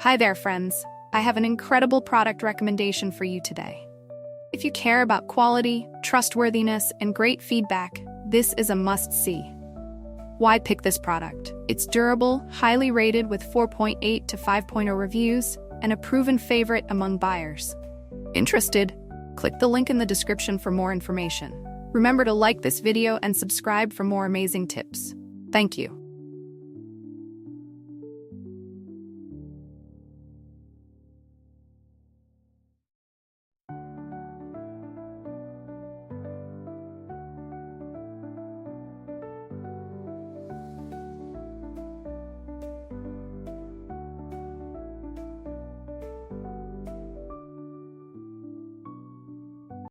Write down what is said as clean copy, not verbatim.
Hi there, friends. I have an incredible product recommendation for you today. If you care about quality, trustworthiness, and great feedback, this is a must-see. Why pick this product? It's durable, highly rated with 4.8 to 5.0 reviews, and a proven favorite among buyers. Interested? Click the link in the description for more information. Remember to like this video and subscribe for more amazing tips. Thank you.